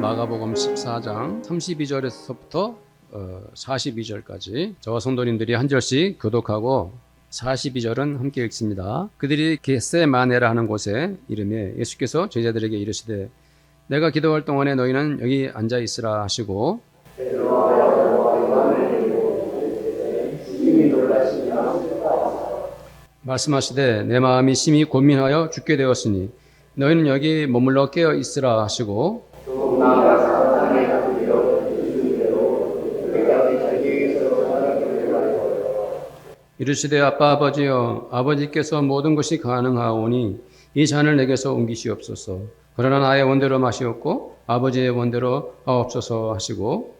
마가복음 14장 32절에서부터 42절까지 저와 성도님들이 한 절씩 교독하고 42절은 함께 읽습니다. 그들이 겟세마네라 하는 곳에 이름에 예수께서 제자들에게 이르시되 내가 기도할 동안에 너희는 여기 앉아 있으라 하시고 말씀하시되 내 마음이 심히 고민하여 죽게 되었으니 너희는 여기 머물러 깨어 있으라 하시고 이르시되 아빠 아버지여 아버지께서 모든 것이 가능하오니 이 잔을 내게서 옮기시옵소서. 그러나 나의 원대로 마시옵고 아버지의 원대로 하옵소서 하시고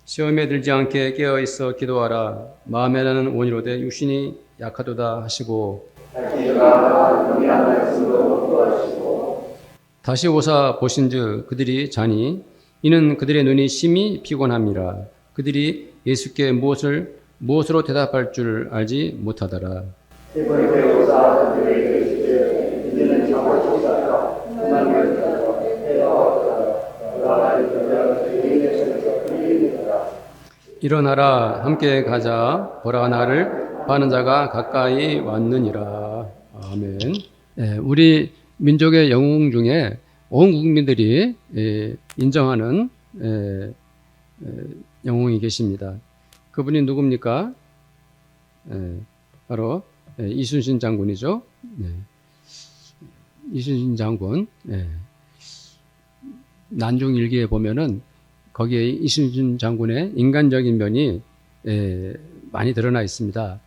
시험에 들지 않게 깨어 있어 기도하라. 마음에는 원이로되 육신이 약하도다 하시고 다시 오사 보신즉 그들이 자니 이는 그들의 눈이 심히 피곤함이라. 그들이 예수께 무엇으로 대답할 줄 알지 못하더라. 일어나라 함께 가자. 보라 나를 파는 자가 가까이 왔느니라. 아멘. 우리 민족의 영웅 중에 온 국민들이 인정하는 영웅이 계십니다. 그분이 누굽니까? 바로 이순신 장군이죠. 이순신 장군. 난중일기에 보면은 거기에 이순신 장군의 인간적인 면이 많이 드러나 있습니다.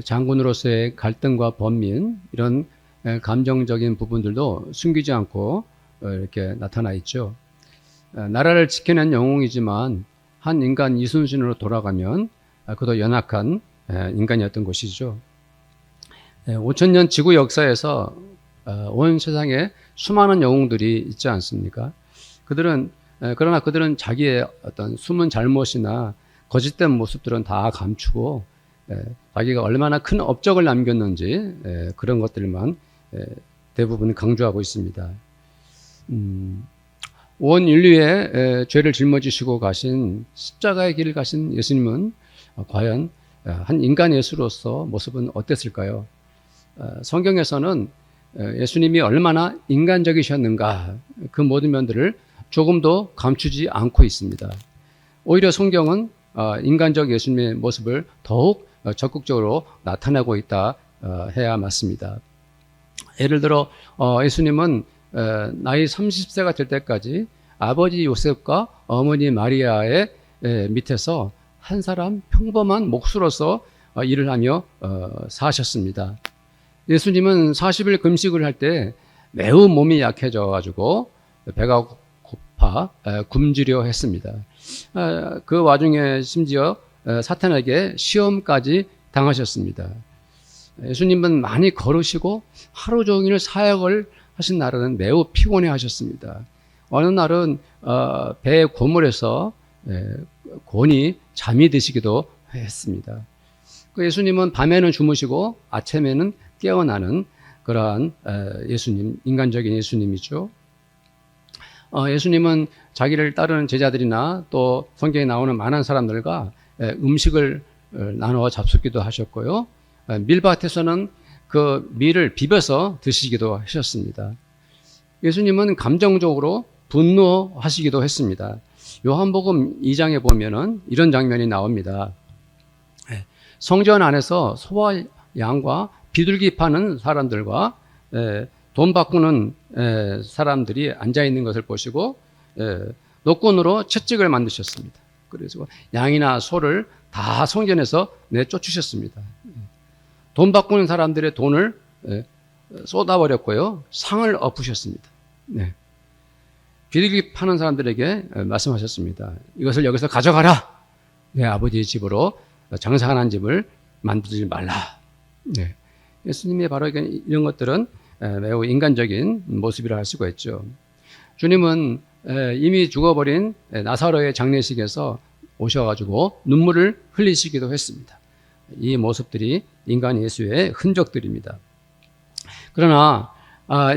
장군으로서의 갈등과 번민 이런 감정적인 부분들도 숨기지 않고 이렇게 나타나 있죠. 나라를 지켜낸 영웅이지만 한 인간 이순신으로 돌아가면 그도 연약한 인간이었던 것이죠. 5천년 지구 역사에서 온 세상에 수많은 영웅들이 있지 않습니까? 그러나 그들은 자기의 어떤 숨은 잘못이나 거짓된 모습들은 다 감추고 자기가 얼마나 큰 업적을 남겼는지 그런 것들만 대부분 강조하고 있습니다. 온 인류의 죄를 짊어지시고 가신 십자가의 길을 가신 예수님은 과연 한 인간 예수로서 모습은 어땠을까요? 성경에서는 예수님이 얼마나 인간적이셨는가 그 모든 면들을 조금도 감추지 않고 있습니다. 오히려 성경은 인간적 예수님의 모습을 더욱 적극적으로 나타내고 있다 해야 맞습니다. 예를 들어 예수님은 나이 30세가 될 때까지 아버지 요셉과 어머니 마리아의 밑에서 한 사람 평범한 목수로서 일을 하며 사셨습니다. 예수님은 40일 금식을 할 때 매우 몸이 약해져 가지고 배가 고파 굶주려 했습니다. 그 와중에 심지어 사탄에게 시험까지 당하셨습니다. 예수님은 많이 걸으시고 하루 종일 사역을 하신 날은 매우 피곤해 하셨습니다. 어느 날은 배의 고물에서 곤히 잠이 드시기도 했습니다. 그 예수님은 밤에는 주무시고 아침에는 깨어나는 그러한 예수님, 인간적인 예수님이죠. 예수님은 자기를 따르는 제자들이나 또 성경에 나오는 많은 사람들과 음식을 나누어 잡숫기도 하셨고요. 밀밭에서는 그 밀을 비벼서 드시기도 하셨습니다. 예수님은 감정적으로 분노하시기도 했습니다. 요한복음 2장에 보면은 이런 장면이 나옵니다. 성전 안에서 소와 양과 비둘기 파는 사람들과 돈 바꾸는 사람들이 앉아 있는 것을 보시고 노끈으로 채찍을 만드셨습니다. 그래서 양이나 소를 다 성전에서 내쫓으셨습니다. 돈 바꾸는 사람들의 돈을 쏟아버렸고요. 상을 엎으셨습니다. 비둘기 파는 사람들에게 말씀하셨습니다. 이것을 여기서 가져가라. 내 아버지의 집으로 장사하는 집을 만들지 말라. 예수님의 바로 이런 것들은 매우 인간적인 모습이라 할 수가 있죠. 주님은 이미 죽어버린 나사로의 장례식에서 오셔가지고 눈물을 흘리시기도 했습니다. 이 모습들이 인간 예수의 흔적들입니다. 그러나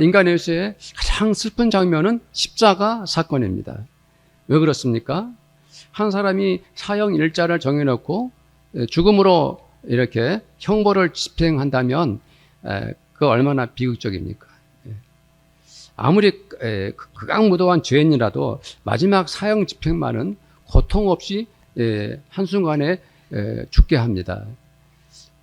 인간 예수의 가장 슬픈 장면은 십자가 사건입니다. 왜 그렇습니까? 한 사람이 사형 일자를 정해놓고 죽음으로 이렇게 형벌을 집행한다면 그 얼마나 비극적입니까? 아무리 극악무도한 죄인이라도 마지막 사형 집행만은 고통 없이 한순간에 죽게 합니다.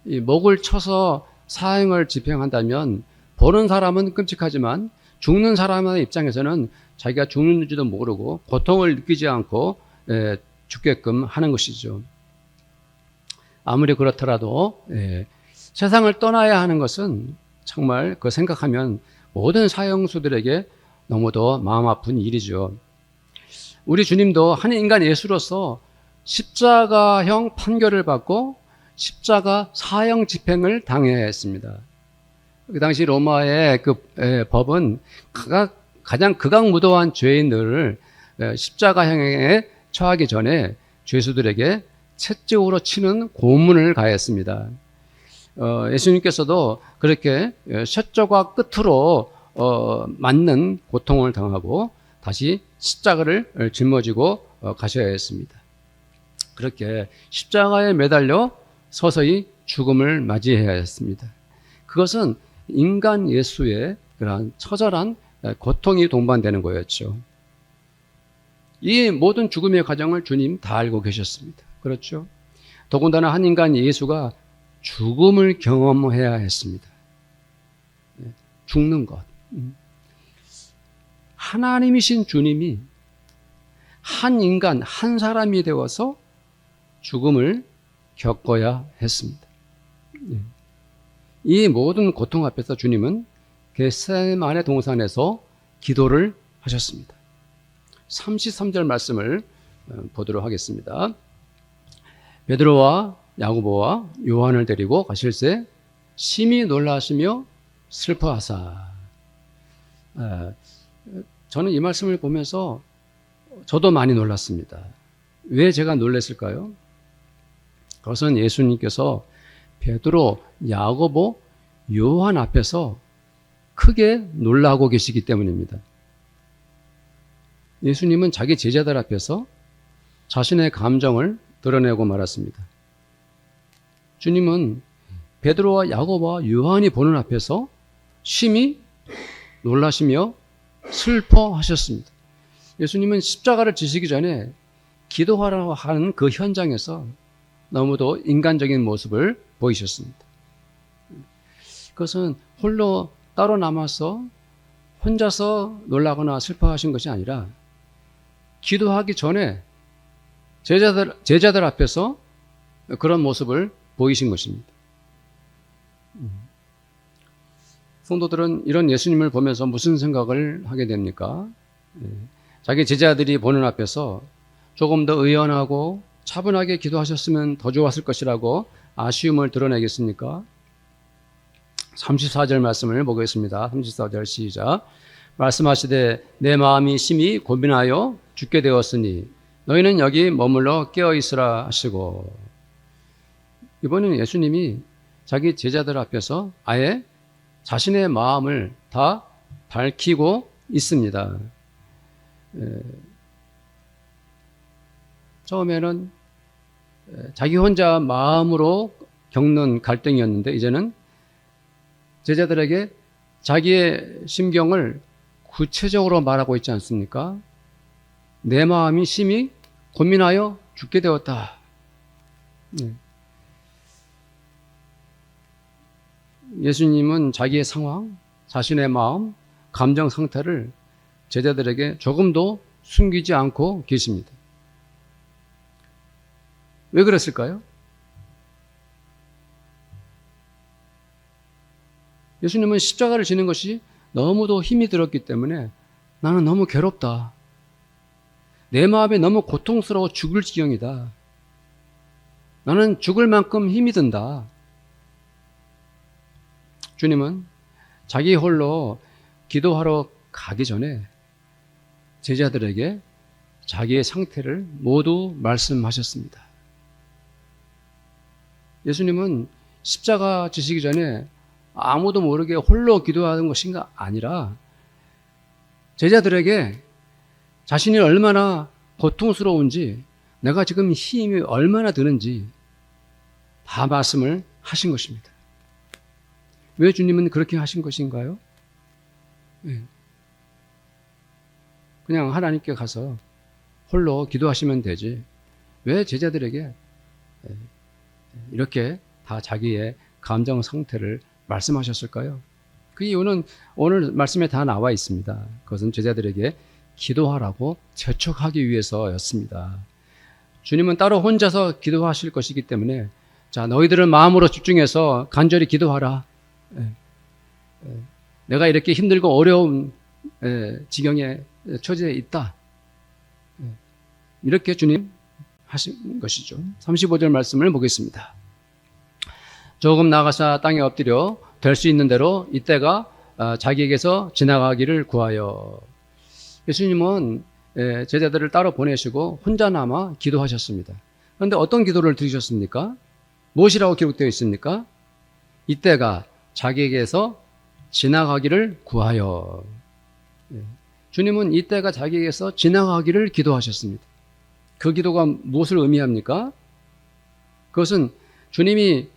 이 목을 쳐서 사형을 집행한다면 보는 사람은 끔찍하지만 죽는 사람의 입장에서는 자기가 죽는지도 모르고 고통을 느끼지 않고 죽게끔 하는 것이죠. 아무리 그렇더라도 세상을 떠나야 하는 것은 정말 그 생각하면 모든 사형수들에게 너무도 마음 아픈 일이죠. 우리 주님도 한 인간 예수로서 십자가형 판결을 받고 십자가 사형 집행을 당해야 했습니다. 그 당시 로마의 그 법은 가장 극악무도한 죄인들을 십자가형에 처하기 전에 죄수들에게 채찍으로 치는 고문을 가했습니다. 예수님께서도 그렇게 셔쩍과 끝으로 맞는 고통을 당하고 다시 십자가를 짊어지고 가셔야 했습니다. 그렇게 십자가에 매달려 서서히 죽음을 맞이해야 했습니다. 그것은 인간 예수의 그러한 처절한 고통이 동반되는 거였죠. 이 모든 죽음의 과정을 주님 다 알고 계셨습니다. 그렇죠? 더군다나 한 인간 예수가 죽음을 경험해야 했습니다. 죽는 것. 하나님이신 주님이 한 인간, 한 사람이 되어서 죽음을 겪어야 했습니다. 이 모든 고통 앞에서 주님은 겟세마네 동산에서 기도를 하셨습니다. 33절 말씀을 보도록 하겠습니다. 베드로와 야고보와 요한을 데리고 가실새 심히 놀라시며 슬퍼하사. 저는 이 말씀을 보면서 저도 많이 놀랐습니다. 왜 제가 놀랐을까요? 그것은 예수님께서 베드로, 야고보, 요한 앞에서 크게 놀라고 계시기 때문입니다. 예수님은 자기 제자들 앞에서 자신의 감정을 드러내고 말았습니다. 주님은 베드로와 야고보와 요한이 보는 앞에서 심히 놀라시며 슬퍼하셨습니다. 예수님은 십자가를 지시기 전에 기도하라고 하는 그 현장에서 너무도 인간적인 모습을 보이셨습니다. 그것은 홀로 따로 남아서 혼자서 놀라거나 슬퍼하신 것이 아니라 기도하기 전에 제자들 앞에서 그런 모습을 보이신 것입니다. 성도들은 이런 예수님을 보면서 무슨 생각을 하게 됩니까? 자기 제자들이 보는 앞에서 조금 더 의연하고 차분하게 기도하셨으면 더 좋았을 것이라고 아쉬움을 드러내겠습니까? 34절 말씀을 보겠습니다. 34절 시작. 말씀하시되 내 마음이 심히 고민하여 죽게 되었으니 너희는 여기 머물러 깨어있으라 하시고. 이번에는 예수님이 자기 제자들 앞에서 아예 자신의 마음을 다 밝히고 있습니다. 처음에는 자기 혼자 마음으로 겪는 갈등이었는데 이제는 제자들에게 자기의 심경을 구체적으로 말하고 있지 않습니까? 내 마음이 심히 고민하여 죽게 되었다. 예수님은 자기의 상황, 자신의 마음, 감정 상태를 제자들에게 조금도 숨기지 않고 계십니다. 왜 그랬을까요? 예수님은 십자가를 지는 것이 너무도 힘이 들었기 때문에 나는 너무 괴롭다. 내 마음에 너무 고통스러워 죽을 지경이다. 나는 죽을 만큼 힘이 든다. 주님은 자기 홀로 기도하러 가기 전에 제자들에게 자기의 상태를 모두 말씀하셨습니다. 예수님은 십자가 지시기 전에 아무도 모르게 홀로 기도하는 것인가 아니라 제자들에게 자신이 얼마나 고통스러운지, 내가 지금 힘이 얼마나 드는지 다 말씀을 하신 것입니다. 왜 주님은 그렇게 하신 것인가요? 그냥 하나님께 가서 홀로 기도하시면 되지, 왜 제자들에게 이렇게 다 자기의 감정 상태를 말씀하셨을까요? 그 이유는 오늘 말씀에 다 나와 있습니다. 그것은 제자들에게 기도하라고 재촉하기 위해서였습니다. 주님은 따로 혼자서 기도하실 것이기 때문에, 자, 너희들은 마음으로 집중해서 간절히 기도하라. 내가 이렇게 힘들고 어려운 지경에 처지에 있다. 이렇게 주님 하신 것이죠. 35절 말씀을 보겠습니다. 조금 나가사 땅에 엎드려 될 수 있는 대로 이때가 자기에게서 지나가기를 구하여. 예수님은 제자들을 따로 보내시고 혼자 남아 기도하셨습니다. 그런데 어떤 기도를 드리셨습니까? 무엇이라고 기록되어 있습니까? 이때가 자기에게서 지나가기를 구하여. 주님은 이때가 자기에게서 지나가기를 기도하셨습니다. 그 기도가 무엇을 의미합니까? 그것은 주님이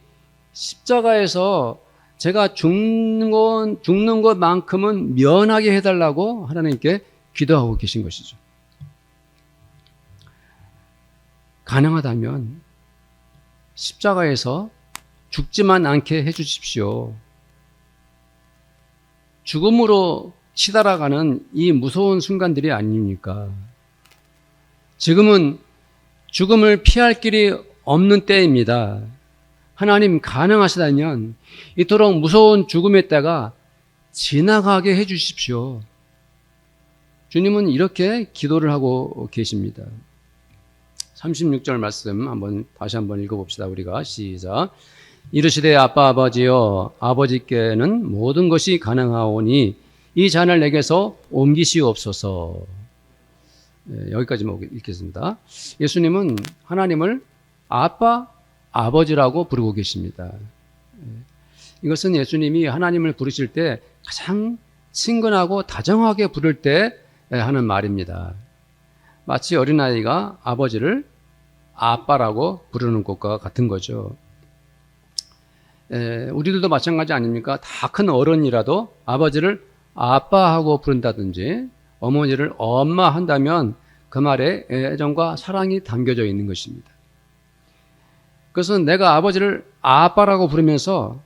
십자가에서 제가 죽는 것만큼은 면하게 해달라고 하나님께 기도하고 계신 것이죠. 가능하다면 십자가에서 죽지만 않게 해주십시오. 죽음으로 치달아가는 이 무서운 순간들이 아닙니까? 지금은 죽음을 피할 길이 없는 때입니다. 하나님, 가능하시다면 이토록 무서운 죽음의 때가 지나가게 해주십시오. 주님은 이렇게 기도를 하고 계십니다. 36절 말씀 다시 한번 읽어봅시다. 우리가 시작. 이르시되 아빠 아버지여, 아버지께는 모든 것이 가능하오니 이 잔을 내게서 옮기시옵소서. 여기까지만 읽겠습니다. 예수님은 하나님을 아빠, 아버지라고 부르고 계십니다. 이것은 예수님이 하나님을 부르실 때 가장 친근하고 다정하게 부를 때 하는 말입니다. 마치 어린아이가 아버지를 아빠라고 부르는 것과 같은 거죠. 우리들도 마찬가지 아닙니까? 다 큰 어른이라도 아버지를 아빠하고 부른다든지 어머니를 엄마 한다면 그 말에 애정과 사랑이 담겨져 있는 것입니다. 그것은 내가 아버지를 아빠라고 부르면서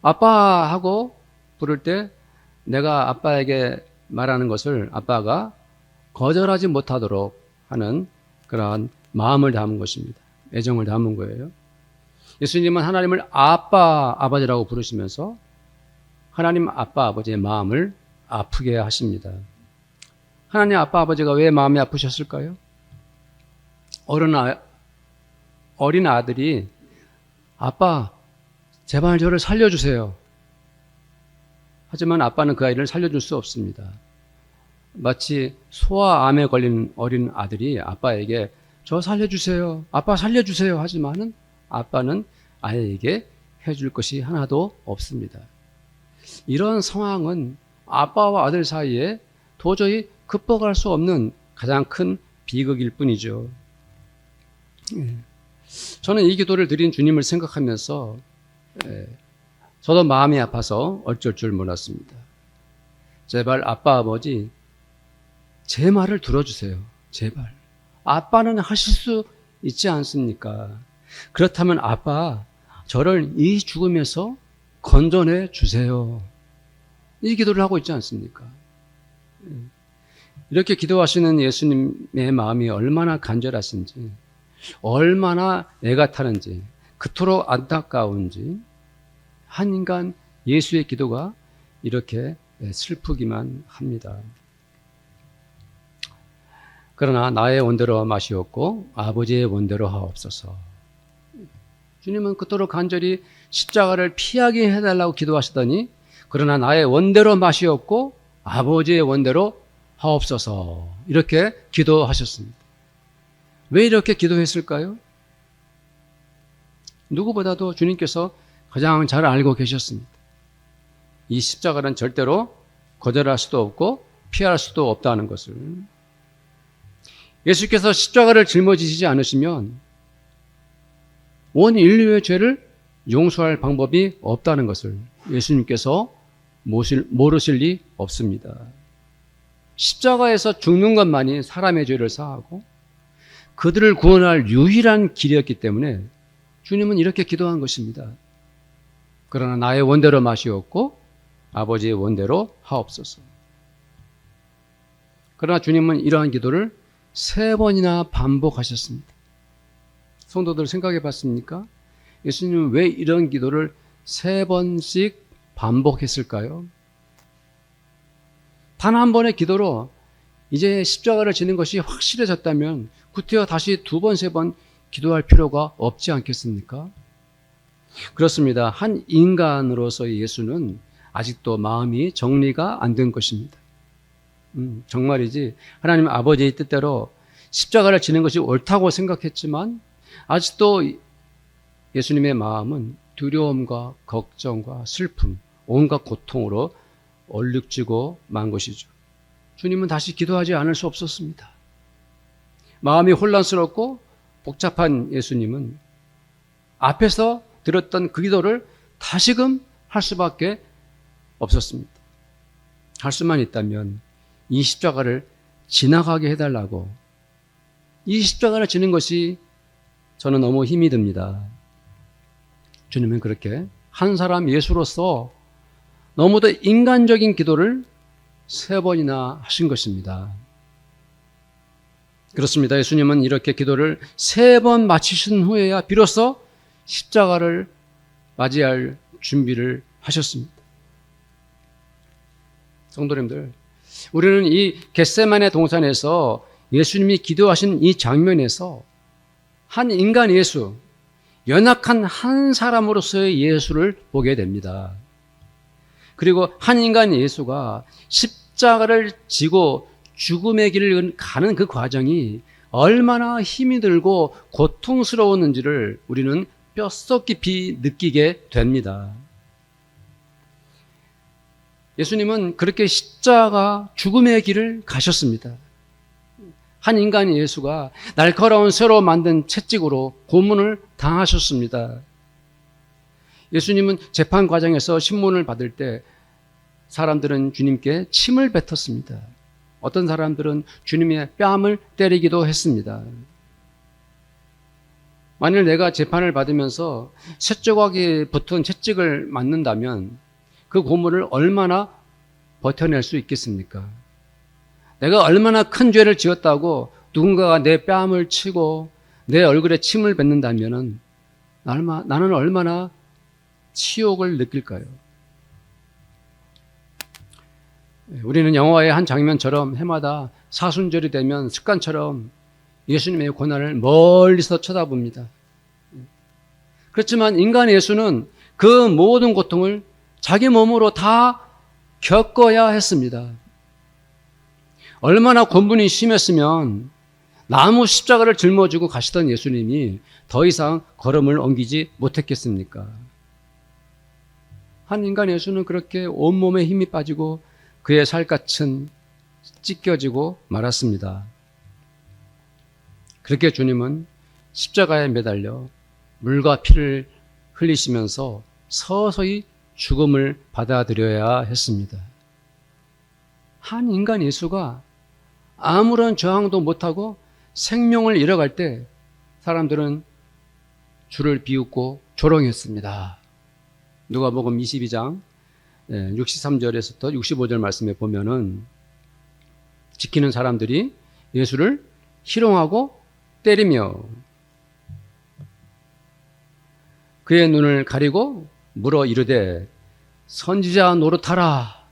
아빠하고 부를 때 내가 아빠에게 말하는 것을 아빠가 거절하지 못하도록 하는 그러한 마음을 담은 것입니다. 애정을 담은 거예요. 예수님은 하나님을 아빠, 아버지라고 부르시면서 하나님 아빠, 아버지의 마음을 아프게 하십니다. 하나님 아빠, 아버지가 왜 마음이 아프셨을까요? 어린 아들이 아빠, 제발 저를 살려주세요. 하지만 아빠는 그 아이를 살려줄 수 없습니다. 마치 소아암에 걸린 어린 아들이 아빠에게 저 살려주세요, 아빠 살려주세요 하지만은 아빠는 아이에게 해줄 것이 하나도 없습니다. 이런 상황은 아빠와 아들 사이에 도저히 극복할 수 없는 가장 큰 비극일 뿐이죠. 저는 이 기도를 드린 주님을 생각하면서 저도 마음이 아파서 어쩔 줄 몰랐습니다. 제발 아빠, 아버지 제 말을 들어주세요. 제발. 아빠는 하실 수 있지 않습니까? 그렇다면 아빠, 저를 이 죽음에서 건져내 주세요. 이 기도를 하고 있지 않습니까? 이렇게 기도하시는 예수님의 마음이 얼마나 간절하신지, 얼마나 애가 타는지, 그토록 안타까운지, 한 인간 예수의 기도가 이렇게 슬프기만 합니다. 그러나 나의 원대로 마시옵고 아버지의 원대로 하옵소서. 주님은 그토록 간절히 십자가를 피하게 해달라고 기도하시더니 그러나 나의 원대로 마시옵고 아버지의 원대로 하옵소서 이렇게 기도하셨습니다. 왜 이렇게 기도했을까요? 누구보다도 주님께서 가장 잘 알고 계셨습니다. 이 십자가는 절대로 거절할 수도 없고 피할 수도 없다는 것을. 예수께서 십자가를 짊어지시지 않으시면 온 인류의 죄를 용서할 방법이 없다는 것을 예수님께서 모르실 리 없습니다. 십자가에서 죽는 것만이 사람의 죄를 사하고 그들을 구원할 유일한 길이었기 때문에 주님은 이렇게 기도한 것입니다. 그러나 나의 원대로 마시옵고 아버지의 원대로 하옵소서. 그러나 주님은 이러한 기도를 3번이나 반복하셨습니다. 성도들 생각해 봤습니까? 예수님은 왜 이런 기도를 3번씩 반복했을까요? 단 한 번의 기도로 이제 십자가를 지는 것이 확실해졌다면 구태여 다시 2번, 3번 기도할 필요가 없지 않겠습니까? 그렇습니다. 한 인간으로서의 예수는 아직도 마음이 정리가 안 된 것입니다. 정말이지 하나님 아버지의 뜻대로 십자가를 지는 것이 옳다고 생각했지만 아직도 예수님의 마음은 두려움과 걱정과 슬픔, 온갖 고통으로 얼룩지고 만 것이죠. 주님은 다시 기도하지 않을 수 없었습니다. 마음이 혼란스럽고 복잡한 예수님은 앞에서 들었던 그 기도를 다시금 할 수밖에 없었습니다. 할 수만 있다면 이 십자가를 지나가게 해달라고. 이 십자가를 지는 것이 저는 너무 힘이 듭니다. 주님은 그렇게 한 사람 예수로서 너무도 인간적인 기도를 3번이나 하신 것입니다. 그렇습니다. 예수님은 이렇게 기도를 3번 마치신 후에야 비로소 십자가를 맞이할 준비를 하셨습니다. 성도님들, 우리는 이 겟세마네 동산에서 예수님이 기도하신 이 장면에서 한 인간 예수, 연약한 한 사람으로서의 예수를 보게 됩니다. 그리고 한 인간 예수가 십자가를 지고 죽음의 길을 가는 그 과정이 얼마나 힘이 들고 고통스러웠는지를 우리는 뼛속 깊이 느끼게 됩니다. 예수님은 그렇게 십자가 죽음의 길을 가셨습니다. 한 인간 예수가 날카로운 쇠로 만든 채찍으로 고문을 당하셨습니다. 예수님은 재판 과정에서 신문을 받을 때 사람들은 주님께 침을 뱉었습니다. 어떤 사람들은 주님의 뺨을 때리기도 했습니다. 만일 내가 재판을 받으면서 쇠조각이 붙은 채찍을 맞는다면 그 고문을 얼마나 버텨낼 수 있겠습니까? 내가 얼마나 큰 죄를 지었다고 누군가가 내 뺨을 치고 내 얼굴에 침을 뱉는다면 나는 얼마나 치욕을 느낄까요? 우리는 영화의 한 장면처럼 해마다 사순절이 되면 습관처럼 예수님의 고난을 멀리서 쳐다봅니다. 그렇지만 인간 예수는 그 모든 고통을 자기 몸으로 다 겪어야 했습니다. 얼마나 곤분이 심했으면 나무 십자가를 짊어지고 가시던 예수님이 더 이상 걸음을 옮기지 못했겠습니까? 한 인간 예수는 그렇게 온몸에 힘이 빠지고 그의 살갗은 찢겨지고 말았습니다. 그렇게 주님은 십자가에 매달려 물과 피를 흘리시면서 서서히 죽음을 받아들여야 했습니다. 한 인간 예수가 아무런 저항도 못하고 생명을 잃어갈 때 사람들은 주를 비웃고 조롱했습니다. 누가복음 22장 63절에서부터 65절 말씀에 보면은 지키는 사람들이 예수를 희롱하고 때리며 그의 눈을 가리고 물어 이르되 선지자 노릇하라.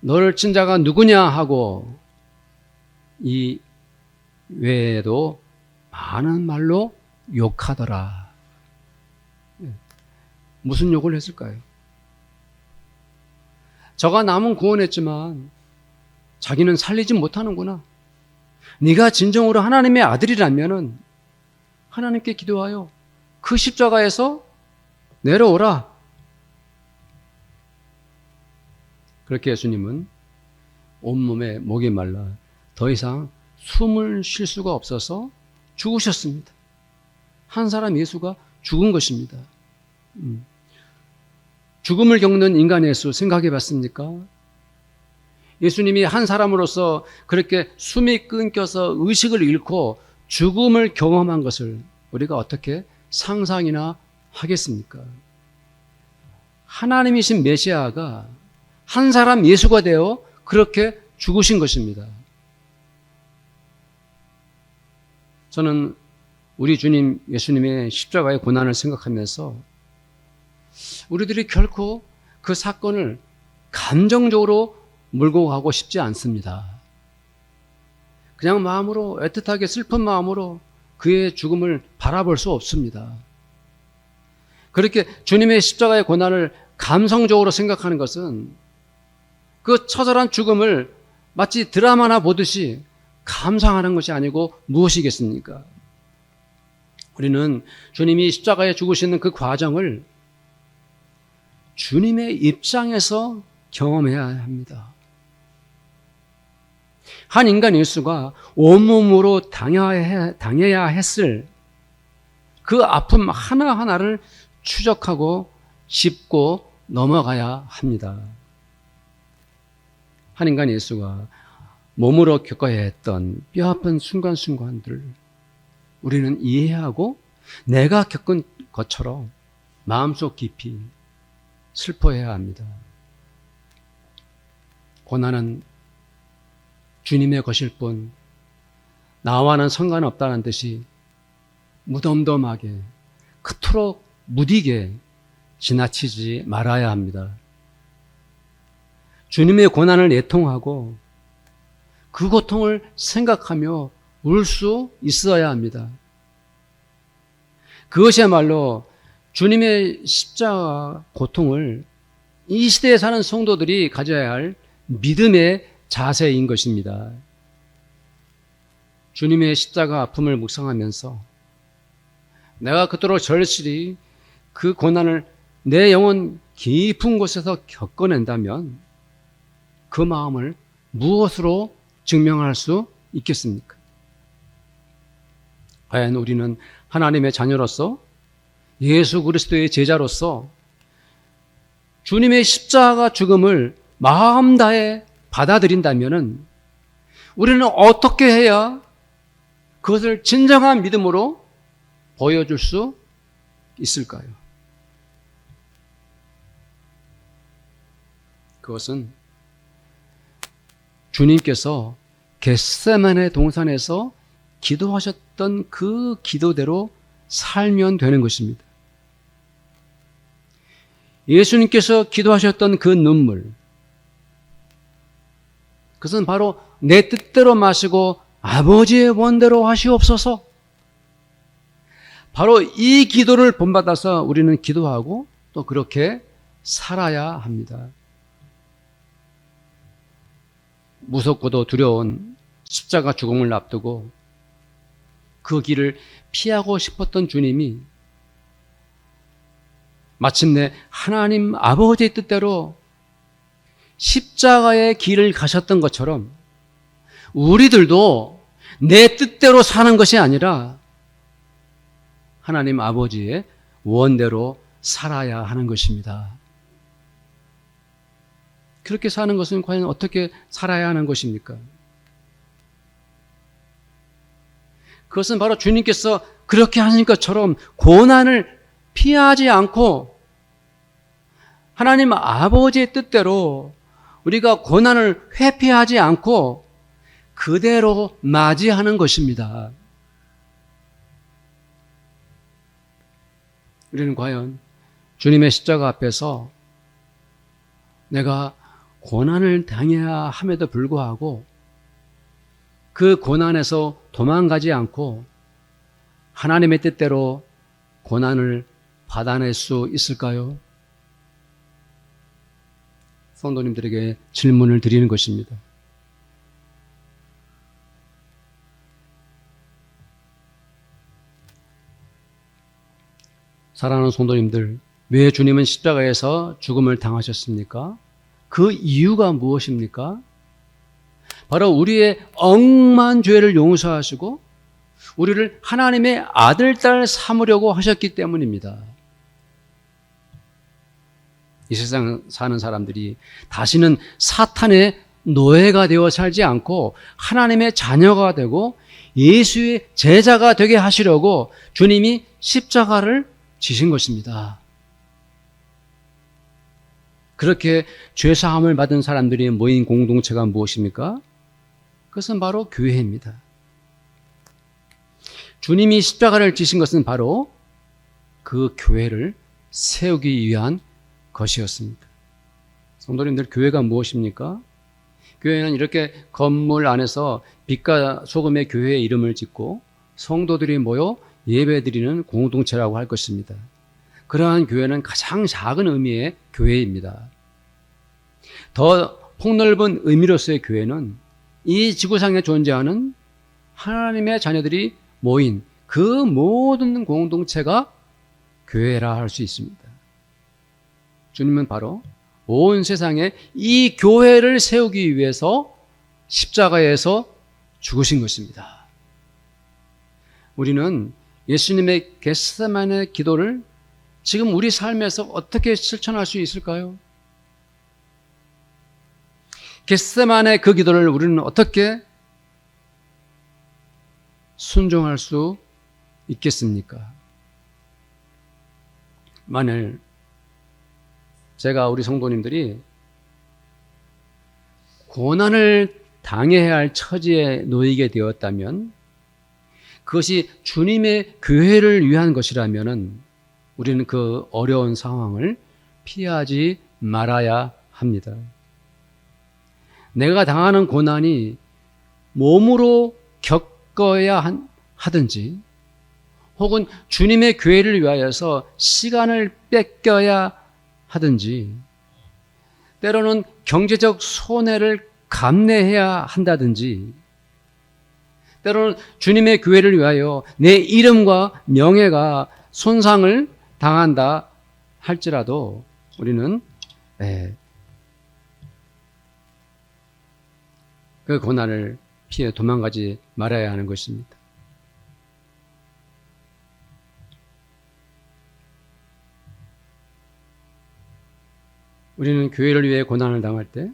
너를 친 자가 누구냐 하고 이 외에도 많은 말로 욕하더라. 무슨 욕을 했을까요? 저가 남은 구원했지만 자기는 살리지 못하는구나. 네가 진정으로 하나님의 아들이라면은 하나님께 기도하여 그 십자가에서 내려오라. 그렇게 예수님은 온몸에 목이 말라 더 이상 숨을 쉴 수가 없어서 죽으셨습니다. 한 사람 예수가 죽은 것입니다. 죽음을 겪는 인간의 수 생각해 봤습니까? 예수님이 한 사람으로서 그렇게 숨이 끊겨서 의식을 잃고 죽음을 경험한 것을 우리가 어떻게 상상이나 하겠습니까? 하나님이신 메시아가 한 사람 예수가 되어 그렇게 죽으신 것입니다. 저는 우리 주님 예수님의 십자가의 고난을 생각하면서 우리들이 결코 그 사건을 감정적으로 몰고 가고 싶지 않습니다. 그냥 마음으로 애틋하게 슬픈 마음으로 그의 죽음을 바라볼 수 없습니다. 그렇게 주님의 십자가의 고난을 감성적으로 생각하는 것은 그 처절한 죽음을 마치 드라마나 보듯이 감상하는 것이 아니고 무엇이겠습니까? 우리는 주님이 십자가에 죽으시는 그 과정을 주님의 입장에서 경험해야 합니다. 한 인간 예수가 온몸으로 당해야 했을 그 아픔 하나하나를 추적하고 짚고 넘어가야 합니다. 한 인간 예수가 몸으로 겪어야 했던 뼈아픈 순간순간들을 우리는 이해하고 내가 겪은 것처럼 마음속 깊이 슬퍼해야 합니다. 고난은 주님의 것일 뿐 나와는 상관없다는 듯이 무덤덤하게 그토록 무디게 지나치지 말아야 합니다. 주님의 고난을 애통하고 그 고통을 생각하며 울 수 있어야 합니다. 그것이야말로 주님의 십자가 고통을 이 시대에 사는 성도들이 가져야 할 믿음의 자세인 것입니다. 주님의 십자가 아픔을 묵상하면서 내가 그토록 절실히 그 고난을 내 영혼 깊은 곳에서 겪어낸다면 그 마음을 무엇으로 증명할 수 있겠습니까? 과연 우리는 하나님의 자녀로서 예수 그리스도의 제자로서 주님의 십자가 죽음을 마음 다해 받아들인다면 우리는 어떻게 해야 그것을 진정한 믿음으로 보여줄 수 있을까요? 그것은 주님께서 겟세마네 동산에서 기도하셨던 그 기도대로 살면 되는 것입니다. 예수님께서 기도하셨던 그 눈물, 그것은 바로 내 뜻대로 마시고 아버지의 원대로 하시옵소서. 바로 이 기도를 본받아서 우리는 기도하고 또 그렇게 살아야 합니다. 무섭고도 두려운 십자가 죽음을 앞두고 그 길을 피하고 싶었던 주님이 마침내 하나님 아버지의 뜻대로 십자가의 길을 가셨던 것처럼 우리들도 내 뜻대로 사는 것이 아니라 하나님 아버지의 원대로 살아야 하는 것입니다. 그렇게 사는 것은 과연 어떻게 살아야 하는 것입니까? 그것은 바로 주님께서 그렇게 하신 것처럼 고난을 피하지 않고 하나님 아버지의 뜻대로 우리가 고난을 회피하지 않고 그대로 맞이하는 것입니다. 우리는 과연 주님의 십자가 앞에서 내가 고난을 당해야 함에도 불구하고 그 고난에서 도망가지 않고 하나님의 뜻대로 고난을 받아낼 수 있을까요? 성도님들에게 질문을 드리는 것입니다. 사랑하는 성도님들, 왜 주님은 십자가에서 죽음을 당하셨습니까? 그 이유가 무엇입니까? 바로 우리의 억만 죄를 용서하시고 우리를 하나님의 아들, 딸 삼으려고 하셨기 때문입니다. 이 세상 사는 사람들이 다시는 사탄의 노예가 되어 살지 않고 하나님의 자녀가 되고 예수의 제자가 되게 하시려고 주님이 십자가를 지신 것입니다. 그렇게 죄사함을 받은 사람들이 모인 공동체가 무엇입니까? 그것은 바로 교회입니다. 주님이 십자가를 지신 것은 바로 그 교회를 세우기 위한 것이었습니다. 성도님들, 교회가 무엇입니까? 교회는 이렇게 건물 안에서 빛과 소금의 교회의 이름을 짓고 성도들이 모여 예배드리는 공동체라고 할 것입니다. 그러한 교회는 가장 작은 의미의 교회입니다. 더 폭넓은 의미로서의 교회는 이 지구상에 존재하는 하나님의 자녀들이 모인 그 모든 공동체가 교회라 할 수 있습니다. 주님은 바로 온 세상에 이 교회를 세우기 위해서 십자가에서 죽으신 것입니다. 우리는 예수님의 겟세마네 기도를 지금 우리 삶에서 어떻게 실천할 수 있을까요? 겟세마네 그 기도를 우리는 어떻게 순종할 수 있겠습니까? 만일 제가 우리 성도님들이 고난을 당해야 할 처지에 놓이게 되었다면, 그것이 주님의 교회를 위한 것이라면 우리는 그 어려운 상황을 피하지 말아야 합니다. 내가 당하는 고난이 몸으로 겪어야 하든지 혹은 주님의 교회를 위하여서 시간을 뺏겨야 하든지 때로는 경제적 손해를 감내해야 한다든지 때로는 주님의 교회를 위하여 내 이름과 명예가 손상을 당한다 할지라도 우리는 그 고난을 피해 도망가지 말아야 하는 것입니다. 우리는 교회를 위해 고난을 당할 때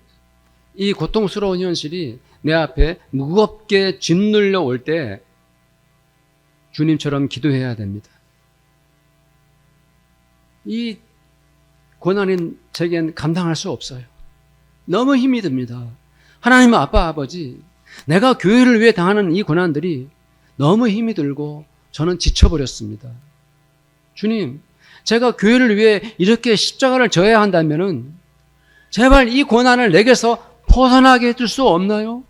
이 고통스러운 현실이 내 앞에 무겁게 짓눌려 올 때 주님처럼 기도해야 됩니다. 이 고난인 제겐 감당할 수 없어요. 너무 힘이 듭니다. 하나님 아빠 아버지, 내가 교회를 위해 당하는 이 고난들이 너무 힘이 들고 저는 지쳐버렸습니다. 주님, 제가 교회를 위해 이렇게 십자가를 져야 한다면은 제발 이 고난을 내게서 벗어나게 해줄 수 없나요?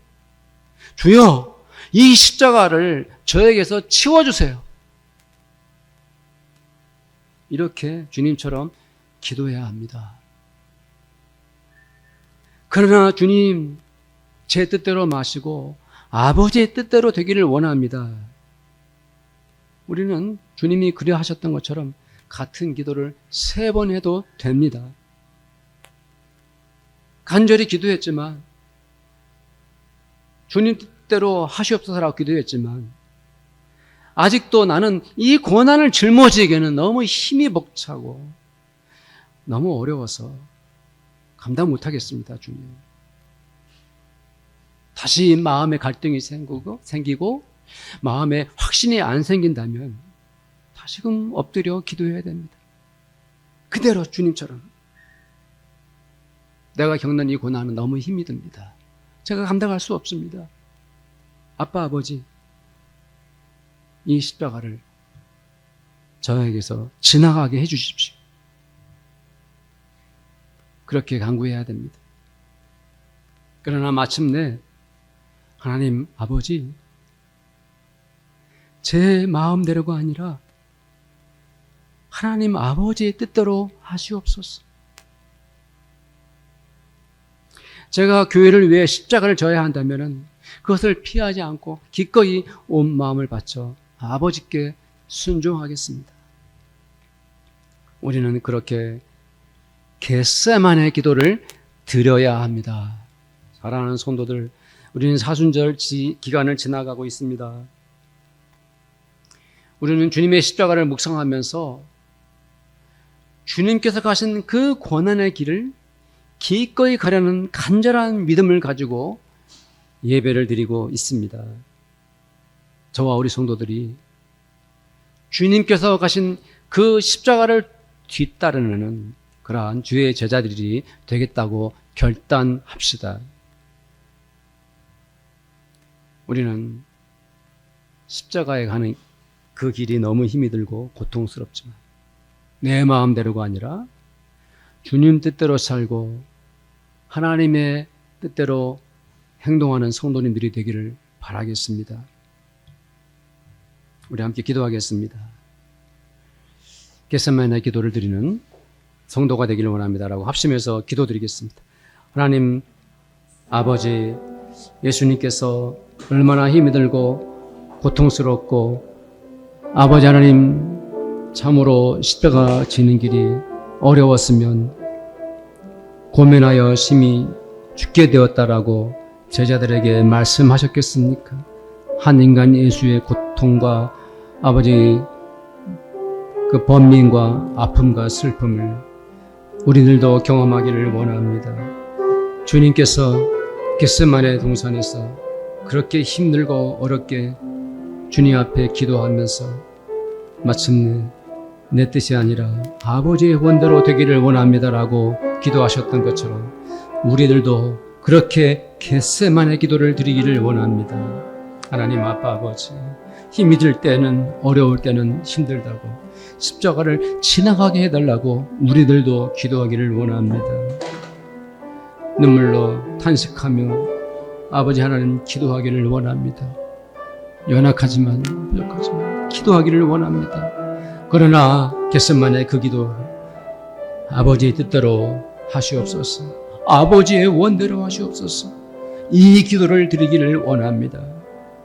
주여, 이 십자가를 저에게서 치워주세요. 이렇게 주님처럼 기도해야 합니다. 그러나 주님, 제 뜻대로 마시고 아버지의 뜻대로 되기를 원합니다. 우리는 주님이 그려 하셨던 것처럼 같은 기도를 3번 해도 됩니다. 간절히 기도했지만, 주님 뜻대로 하시옵소서라고 기도했지만, 아직도 나는 이 고난을 짊어지기에는 너무 힘이 벅차고 너무 어려워서 감당 못하겠습니다, 주님. 다시 마음에 갈등이 생기고 마음에 확신이 안 생긴다면 다시금 엎드려 기도해야 됩니다. 그대로 주님처럼. 내가 겪는 이 고난은 너무 힘이 듭니다. 제가 감당할 수 없습니다. 아빠, 아버지, 이 십자가를 저에게서 지나가게 해주십시오. 그렇게 간구해야 됩니다. 그러나 마침내 하나님 아버지, 제 마음대로가 아니라 하나님 아버지의 뜻대로 하시옵소서. 제가 교회를 위해 십자가를 져야 한다면 그것을 피하지 않고 기꺼이 온 마음을 바쳐 아버지께 순종하겠습니다. 우리는 그렇게 겟세마네 기도를 드려야 합니다. 사랑하는 성도들, 우리는 사순절 기간을 지나가고 있습니다. 우리는 주님의 십자가를 묵상하면서 주님께서 가신 그 고난의 길을 기꺼이 가려는 간절한 믿음을 가지고 예배를 드리고 있습니다. 저와 우리 성도들이 주님께서 가신 그 십자가를 뒤따르는 그러한 주의 제자들이 되겠다고 결단합시다. 우리는 십자가에 가는 그 길이 너무 힘이 들고 고통스럽지만 내 마음대로가 아니라 주님 뜻대로 살고 하나님의 뜻대로 행동하는 성도님들이 되기를 바라겠습니다. 우리 함께 기도하겠습니다. 겟세마네 기도를 드리는 성도가 되기를 원합니다라고 합심해서 기도드리겠습니다. 하나님 아버지, 예수님께서 얼마나 힘이 들고 고통스럽고 아버지 하나님 참으로 십자가 지는 길이 어려웠으면 고민하여 심히 죽게 되었다라고 제자들에게 말씀하셨겠습니까? 한 인간 예수의 고통과 아버지 그 번민과 아픔과 슬픔을 우리들도 경험하기를 원합니다. 주님께서 겟세마네 동산에서 그렇게 힘들고 어렵게 주님 앞에 기도하면서 마침내 내 뜻이 아니라 아버지의 원대로 되기를 원합니다라고 기도하셨던 것처럼 우리들도 그렇게 겟세마네 기도를 드리기를 원합니다. 하나님 아빠 아버지, 힘이 들 때는 어려울 때는 힘들다고 십자가를 지나가게 해달라고 우리들도 기도하기를 원합니다. 눈물로 탄식하며 아버지 하나님 기도하기를 원합니다. 연약하지만 부족하지만 기도하기를 원합니다. 그러나 겟세마네 그 기도 아버지의 뜻대로 하시옵소서. 아버지의 원대로 하시옵소서. 이 기도를 드리기를 원합니다.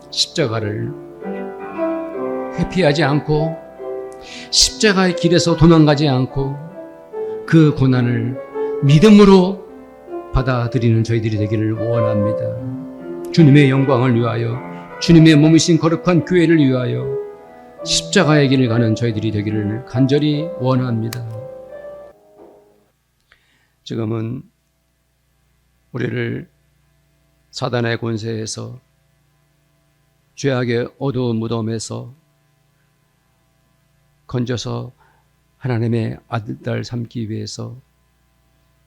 십자가를 회피하지 않고 십자가의 길에서 도망가지 않고 그 고난을 믿음으로 받아들이는 저희들이 되기를 원합니다. 주님의 영광을 위하여 주님의 몸이신 거룩한 교회를 위하여 십자가의 길을 가는 저희들이 되기를 간절히 원합니다. 지금은 우리를 사단의 권세에서 죄악의 어두운 무덤에서 건져서 하나님의 아들 삼기 위해서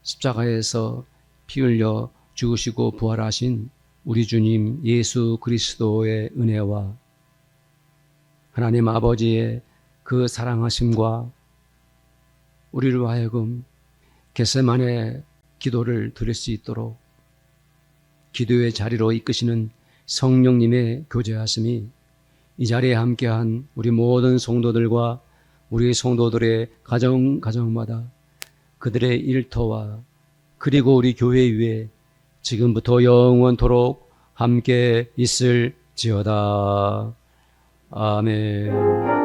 십자가에서 피 흘려 죽으시고 부활하신 우리 주님 예수 그리스도의 은혜와 하나님 아버지의 그 사랑하심과 우리를 하여금 겟세마네 기도를 드릴 수 있도록 기도의 자리로 이끄시는 성령님의 교제하심이 이 자리에 함께한 우리 모든 성도들과 우리 성도들의 가정마다 그들의 일터와 그리고 우리 교회 위에 지금부터 영원토록 함께 있을지어다. 아멘.